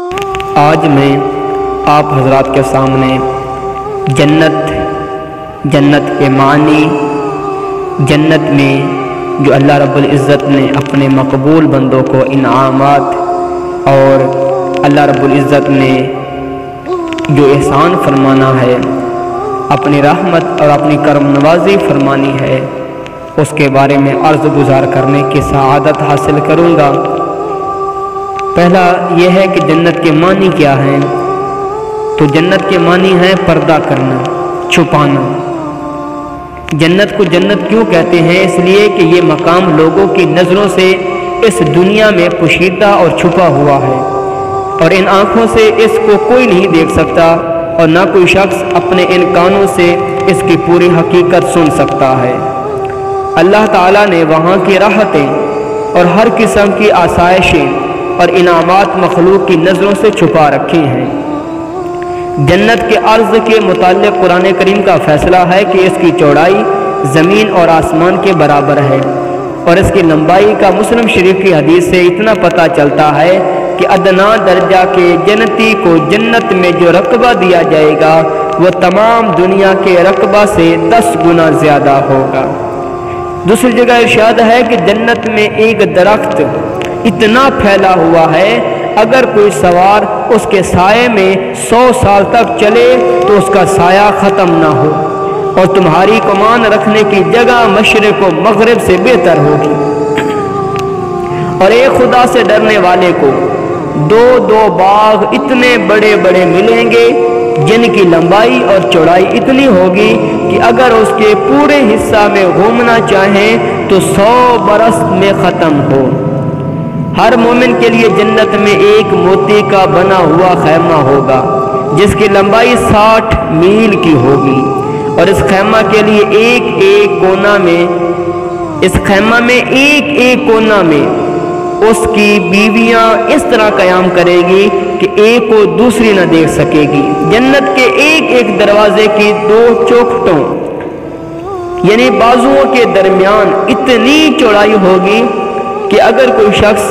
آج میں آپ حضرات کے سامنے جنت کے معنی، جنت میں جو اللہ رب العزت نے اپنے مقبول بندوں کو انعامات اور اللہ رب العزت نے جو احسان فرمانا ہے، اپنی رحمت اور اپنی کرم نوازی فرمانی ہے، اس کے بارے میں عرض گزار کرنے کی سعادت حاصل کروں گا۔ پہلا یہ ہے کہ جنت کے معنی کیا ہیں؟ تو جنت کے معنی ہے پردہ کرنا، چھپانا۔ جنت کو جنت کیوں کہتے ہیں؟ اس لیے کہ یہ مقام لوگوں کی نظروں سے اس دنیا میں پوشیدہ اور چھپا ہوا ہے، اور ان آنکھوں سے اس کو کوئی نہیں دیکھ سکتا، اور نہ کوئی شخص اپنے ان کانوں سے اس کی پوری حقیقت سن سکتا ہے۔ اللہ تعالیٰ نے وہاں کی راحتیں اور ہر قسم کی آسائشیں اور انعامات مخلوق کی نظروں سے چھپا رکھی ہیں۔ جنت کے عرض کے متعلق قرآن کریم کا فیصلہ ہے کہ اس کی چوڑائی زمین اور آسمان کے برابر ہے، اور اس کی لمبائی کا مسلم شریف کی حدیث سے اتنا پتہ چلتا ہے کہ ادنا درجہ کے جنتی کو جنت میں جو رقبہ دیا جائے گا وہ تمام دنیا کے رقبہ سے 10 گنا زیادہ ہوگا۔ دوسری جگہ ارشاد ہے کہ جنت میں ایک درخت اتنا پھیلا ہوا ہے، اگر کوئی سوار اس کے سائے میں 100 سال تک چلے تو اس کا سایہ ختم نہ ہو، اور تمہاری کمان رکھنے کی جگہ مشرق و مغرب سے بہتر ہوگی۔ اور ایک خدا سے ڈرنے والے کو دو باغ اتنے بڑے بڑے ملیں گے جن کی لمبائی اور چوڑائی اتنی ہوگی کہ اگر اس کے پورے حصہ میں گھومنا چاہیں تو 100 برس میں ختم ہو۔ ہر مومن کے لیے جنت میں ایک موتی کا بنا ہوا خیمہ ہوگا جس کی لمبائی 60 میل کی ہوگی، اور اس خیمہ کے لیے ایک کونا میں اس کی بیویاں اس طرح قیام کرے گی کہ ایک کو دوسری نہ دیکھ سکے گی۔ جنت کے ایک دروازے کی 2 چوکھٹوں یعنی بازوؤں کے درمیان اتنی چوڑائی ہوگی کہ اگر کوئی شخص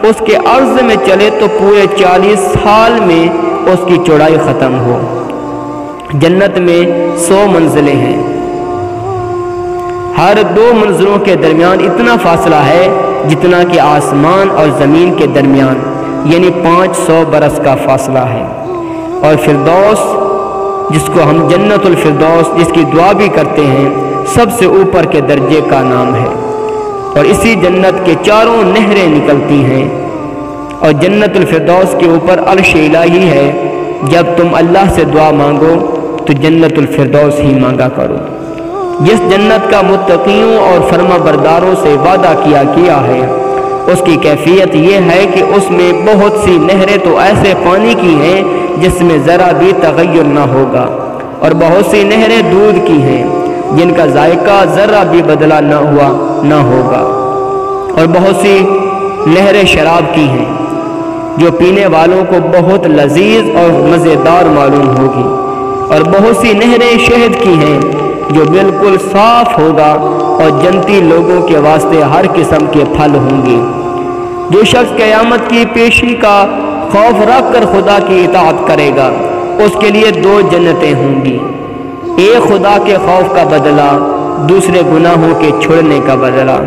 اس کے عرض میں چلے تو پورے 40 سال میں اس کی چوڑائی ختم ہو۔ جنت میں 100 منزلیں ہیں، ہر 2 منزلوں کے درمیان اتنا فاصلہ ہے جتنا کہ آسمان اور زمین کے درمیان، یعنی 500 برس کا فاصلہ ہے۔ اور فردوس، جس کو ہم جنت الفردوس جس کی دعا بھی کرتے ہیں، سب سے اوپر کے درجے کا نام ہے، اور اسی جنت کے چاروں نہریں نکلتی ہیں، اور جنت الفردوس کے اوپر عرش الہی ہے۔ جب تم اللہ سے دعا مانگو تو جنت الفردوس ہی مانگا کرو۔ جس جنت کا متقیوں اور فرما برداروں سے وعدہ کیا ہے، اس کی کیفیت یہ ہے کہ اس میں بہت سی نہریں تو ایسے پانی کی ہیں جس میں ذرا بھی تغیر نہ ہوگا، اور بہت سی نہریں دودھ کی ہیں جن کا ذائقہ ذرا بھی بدلا نہ ہوگا، اور بہت سی نہریں شراب کی ہیں جو پینے والوں کو بہت لذیذ اور مزیدار معلوم ہوگی، اور بہت سی نہریں شہد کی ہیں جو بالکل صاف ہوگا، اور جنتی لوگوں کے واسطے ہر قسم کے پھل ہوں گے۔ جو شخص قیامت کی پیشی کا خوف رکھ کر خدا کی اطاعت کرے گا اس کے لیے 2 جنتیں ہوں گی، ایک خدا کے خوف کا بدلہ، دوسرے گناہوں کے چھوڑنے کا بدلہ۔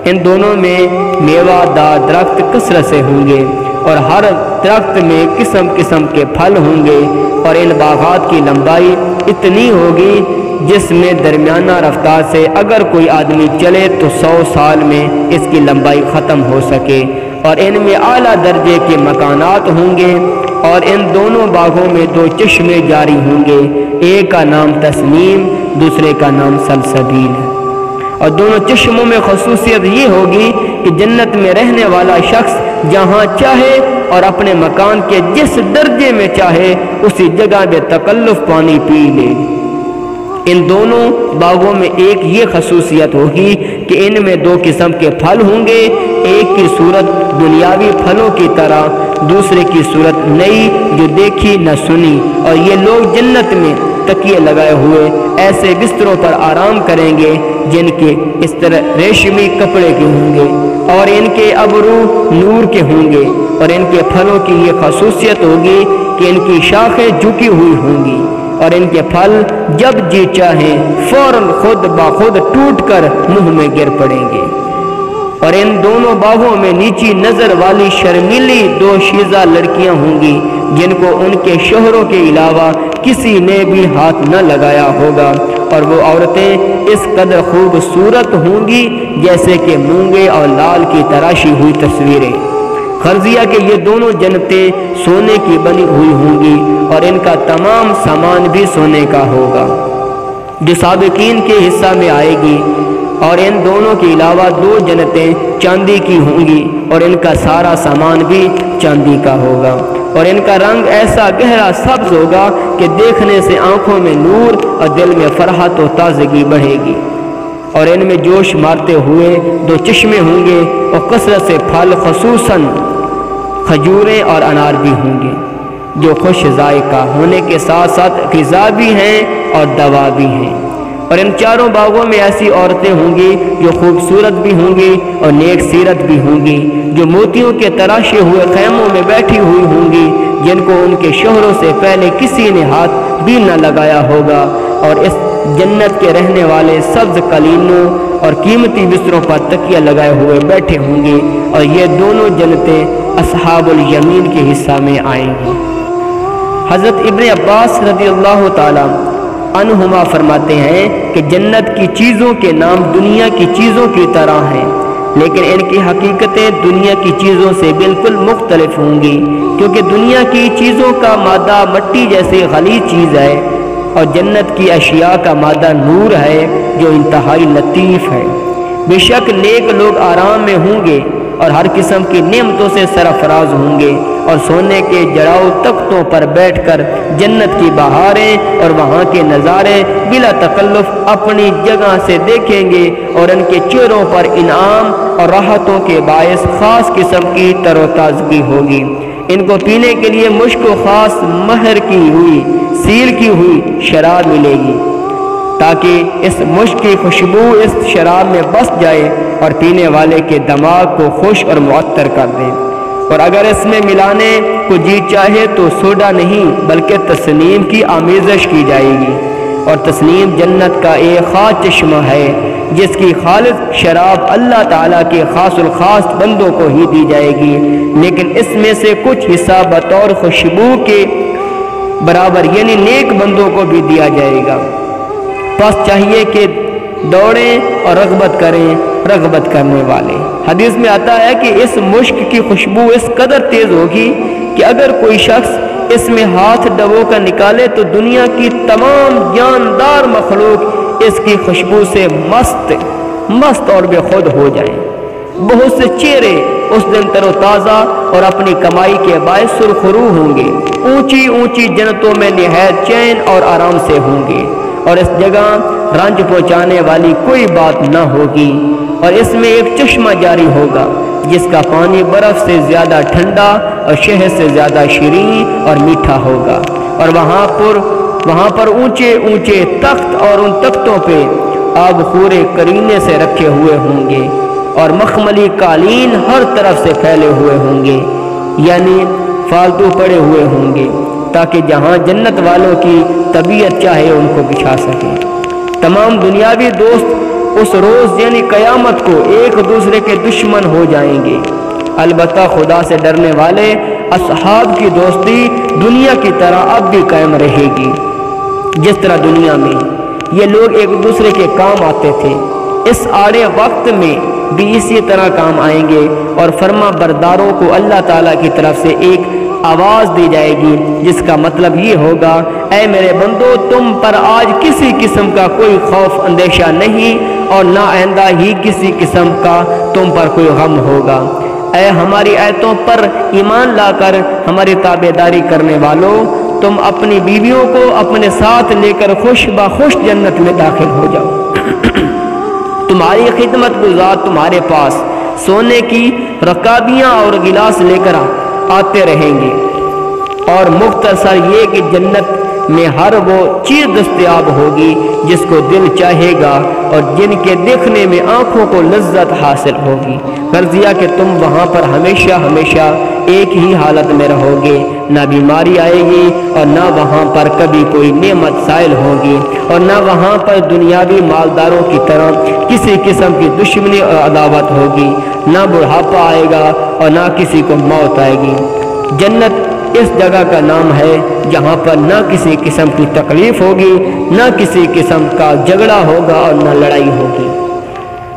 ان دونوں میں میوہ دار درخت کثرت سے ہوں گے، اور ہر درخت میں قسم قسم کے پھل ہوں گے، اور ان باغات کی لمبائی اتنی ہوگی جس میں درمیانہ رفتار سے اگر کوئی آدمی چلے تو 100 سال میں اس کی لمبائی ختم ہو سکے، اور ان میں اعلیٰ درجے کے مکانات ہوں گے، اور ان دونوں باغوں میں 2 چشمے جاری ہوں گے، ایک کا نام تسنیم، دوسرے کا نام سلسبیل ہے۔ اور دونوں چشموں میں خصوصیت یہ ہوگی کہ جنت میں رہنے والا شخص جہاں چاہے اور اپنے مکان کے جس درجے میں چاہے اسی جگہ بے تکلف پانی پی لے۔ ان دونوں باغوں میں ایک یہ خصوصیت ہوگی کہ ان میں 2 قسم کے پھل ہوں گے، ایک کی صورت دنیاوی پھلوں کی طرح، دوسرے کی صورت نئی جو دیکھی نہ سنی، اور یہ لوگ جنت میں تکیے لگائے ہوئے ایسے بستروں پر آرام کریں گے جن کے اس طرح ریشمی کپڑے کے ہوں گے، اور ان کے ابرو نور کے ہوں گے، اور ان کے پھلوں کی یہ خصوصیت ہوگی کہ ان کی شاخیں جھکی ہوئی ہوں گی، اور ان کے پھل جب جی چاہیں فوراً خود بخود ٹوٹ کر منہ میں گر پڑیں گے۔ اور ان دونوں باغوں میں نیچی نظر والی شرمیلی دو شیزہ لڑکیاں ہوں گی، جن کو ان کے شوہروں کے علاوہ کسی نے بھی ہاتھ نہ لگایا ہوگا، اور وہ عورتیں اس قدر خوبصورت ہوں گی جیسے کہ مونگے اور لال کی تراشی ہوئی تصویریں۔ خرزیہ کہ یہ دونوں جنتیں سونے کی بنی ہوئی ہوں گی، اور ان کا تمام سامان بھی سونے کا ہوگا جو سابقین کے حصہ میں آئے گی، اور ان دونوں کے علاوہ دو جنتیں چاندی کی ہوں گی، اور ان کا سارا سامان بھی چاندی کا ہوگا، اور ان کا رنگ ایسا گہرا سبز ہوگا کہ دیکھنے سے آنکھوں میں نور اور دل میں فرحت و تازگی بڑھے گی، اور ان میں جوش مارتے ہوئے دو چشمے ہوں گے، اور کثرت سے پھل خصوصاً کھجوریں اور انار بھی ہوں گے، جو خوش ذائقہ ہونے کے ساتھ ساتھ غذا بھی ہیں اور دوا بھی ہیں۔ اور ان چاروں باغوں میں ایسی عورتیں ہوں گی جو خوبصورت بھی ہوں گی اور نیک سیرت بھی ہوں گی، جو موتیوں کے تراشے ہوئے خیموں میں بیٹھی ہوئی ہوں گی، جن کو ان کے شوہروں سے پہلے کسی نے ہاتھ بھی نہ لگایا ہوگا، اور اس جنت کے رہنے والے سبز قالینوں اور قیمتی بستروں پر تکیہ لگائے ہوئے بیٹھے ہوں گے، اور یہ دونوں جنتیں اصحاب الیمین کے حصہ میں آئیں گی۔ حضرت ابن عباس رضی اللہ تعالی عنہما فرماتے ہیں کہ جنت کی چیزوں کے نام دنیا کی چیزوں کی طرح ہیں، لیکن ان کی حقیقتیں دنیا کی چیزوں سے بالکل مختلف ہوں گی، کیونکہ دنیا کی چیزوں کا مادہ مٹی جیسی غلیظ چیز ہے، اور جنت کی اشیاء کا مادہ نور ہے جو انتہائی لطیف ہے۔ بے شک نیک لوگ آرام میں ہوں گے اور ہر قسم کی نعمتوں سے سرفراز ہوں گے، اور سونے کے جڑاؤ تختوں پر بیٹھ کر جنت کی بہاریں اور وہاں کے نظارے بلا تکلف اپنی جگہ سے دیکھیں گے، اور ان کے چہروں پر انعام اور راحتوں کے باعث خاص قسم کی تر و تازگی ہوگی۔ ان کو پینے کے لیے مشک و خاص مہر کی ہوئی سیل کی ہوئی شراب ملے گی، تاکہ اس مشک کی خوشبو اس شراب میں بس جائے اور پینے والے کے دماغ کو خوش اور معطر کر دے۔ اور اگر اس میں ملانے کو جی چاہے تو سوڈا نہیں بلکہ تسنیم کی آمیزش کی جائے گی، اور تسنیم جنت کا ایک خاص چشمہ ہے جس کی خالص شراب اللہ تعالیٰ کے خاص الخاص بندوں کو ہی دی جائے گی، لیکن اس میں سے کچھ حصہ بطور خوشبو کے برابر یعنی نیک بندوں کو بھی دیا جائے گا۔ پس چاہیے کہ دوڑیں اور رغبت کریں رغبت کرنے والے۔ حدیث میں آتا ہے کہ اس مشک کی خوشبو اس قدر تیز ہوگی کہ اگر کوئی شخص اس میں ہاتھ ڈبو کر نکالے تو دنیا کی تمام جاندار مخلوق اس کی خوشبو سے مست اور بے خود ہو جائیں۔ بہت سے چہرے اس دن تر و تازہ اور اپنی کمائی کے باعث سرخرو ہوں گے، اونچی اونچی جنتوں میں نہایت چین اور آرام سے ہوں گے، اور اس جگہ رنج پہنچانے والی کوئی بات نہ ہوگی، اور اس میں ایک چشمہ جاری ہوگا جس کا پانی برف سے زیادہ ٹھنڈا اور شہد سے زیادہ شیرین اور میٹھا ہوگا، اور وہاں پر اونچے اونچے تخت اور ان تختوں پہ آب خورے کرینے سے رکھے ہوئے ہوں گے، اور مخملی قالین ہر طرف سے پھیلے ہوئے ہوں گے، یعنی فالتو پڑے ہوئے ہوں گے، تاکہ جہاں جنت والوں کی طبیعت چاہے ان کو بچھا سکے۔ تمام دنیاوی دوست اس روز یعنی قیامت کو ایک دوسرے کے دشمن ہو جائیں گے، البتہ خدا سے ڈرنے والے اصحاب کی دوستی دنیا کی طرح اب بھی قائم رہے گی۔ جس طرح دنیا میں یہ لوگ ایک دوسرے کے کام آتے تھے، اس آڑے وقت میں بھی اسی طرح کام آئیں گے، اور فرما برداروں کو اللہ تعالیٰ کی طرف سے ایک آواز دی جائے گی جس کا مطلب یہ ہوگا، اے میرے بندو، تم پر آج کسی قسم کا کوئی خوف اندیشہ نہیں، اور نہ آئندہ ہی کسی قسم کا تم پر کوئی غم ہوگا۔ اے ہماری آیتوں پر ایمان لا کر ہماری تابعداری کرنے والوں، تم اپنی بیویوں کو اپنے ساتھ لے کر خوش بخوش جنت میں داخل ہو جاؤ۔ تمہاری خدمت گزار تمہارے پاس سونے کی رکابیاں اور گلاس لے کر آتے رہیں گے، اور مختصر یہ کہ جنت میں ہر وہ چیز دستیاب ہوگی جس کو دل چاہے گا اور جن کے دیکھنے میں آنکھوں کو لذت حاصل ہوگی۔ غرضیہ کہ تم وہاں پر ہمیشہ ہمیشہ ایک ہی حالت میں رہو گے، نہ بیماری آئے گی اور نہ وہاں پر کبھی کوئی نعمت سائل ہوگی، اور نہ وہاں پر دنیاوی مالداروں کی طرح کسی قسم کی دشمنی اور عداوت ہوگی، نہ بڑھاپا آئے گا اور نہ کسی کو موت آئے گی۔ جنت اس جگہ کا نام ہے جہاں پر نہ کسی قسم کی تکلیف ہوگی، نہ کسی قسم کا جھگڑا ہوگا اور نہ لڑائی ہوگی۔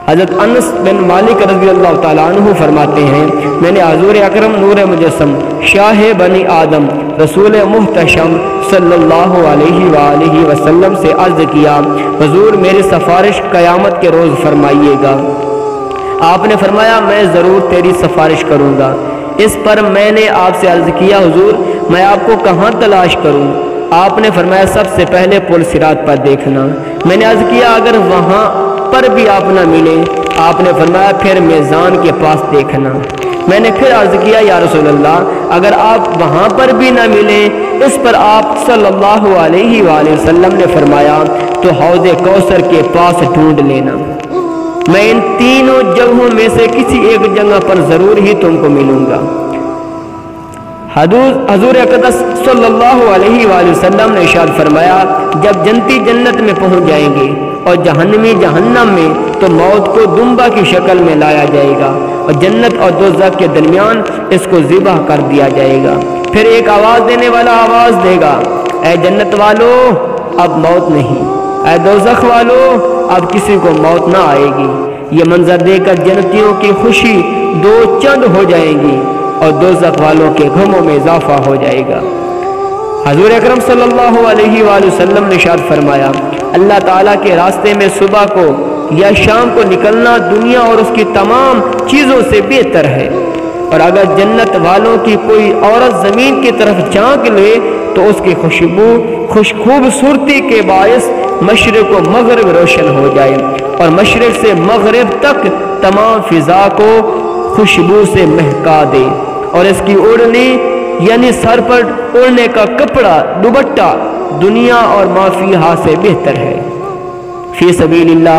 حضرت انس بن مالک رضی اللہ تعالیٰ عنہ فرماتے ہیں، میں نے حضور اکرم نور مجسم شاہ بنی آدم رسول محتشم صلی اللہ علیہ وآلہ وسلم سے عرض کیا، حضور میری سفارش قیامت کے روز فرمائیے گا۔ آپ نے فرمایا میں ضرور تیری سفارش کروں گا۔ اس پر میں نے آپ سے عرض کیا، حضور میں آپ کو کہاں تلاش کروں؟ آپ نے فرمایا سب سے پہلے پل صراط پر دیکھنا۔ میں نے عرض کیا اگر وہاں پر بھی آپ نہ ملے؟ آپ نے فرمایا پھر میزان کے پاس دیکھنا۔ میں نے پھر عرض کیا یا رسول اللہ اگر آپ وہاں پر بھی نہ ملے؟ اس پر آپ صلی اللہ علیہ وآلہ وسلم نے فرمایا تو حوض کوثر کے پاس ڈھونڈ لینا، میں ان تینوں جگہوں میں سے کسی ایک جگہ پر ضرور ہی تم کو ملوں گا۔ حضور اقدس صلی اللہ علیہ وآلہ وسلم نے ارشاد فرمایا جب جنتی جنت میں پہنچ جائیں گے اور جہنمی جہنم میں تو موت کو دمبا کی شکل میں لایا جائے گا اور جنت اور دوزخ کے درمیان اس کو ذبح کر دیا جائے گا۔ پھر ایک آواز دینے والا آواز دے گا، اے جنت والو اب موت نہیں، اے دوزخ والو اب کسی کو موت نہ آئے گی۔ یہ منظر دیکھ کر جنتیوں کی خوشی دو چند ہو جائیں گی اور دوزخ والوں کے غموں میں اضافہ ہو جائے گا۔ حضور اکرم صلی اللہ علیہ وآلہ وسلم نے ارشاد فرمایا اللہ تعالیٰ کے راستے میں صبح کو یا شام کو نکلنا دنیا اور اس کی تمام چیزوں سے بہتر ہے، اور اگر جنت والوں کی کوئی عورت زمین کی طرف جھانک لے تو اس کی خوبصورتی کے باعث مشرق و مغرب روشن ہو جائے اور مشرق سے مغرب تک تمام فضا کو خوشبو سے مہکا دے، اور اس کی اوڑھنی یعنی سر پر اوڑھنے کا کپڑا دوپٹہ دنیا اور ما فیہا سے بہتر ہے۔ فی سبیل اللہ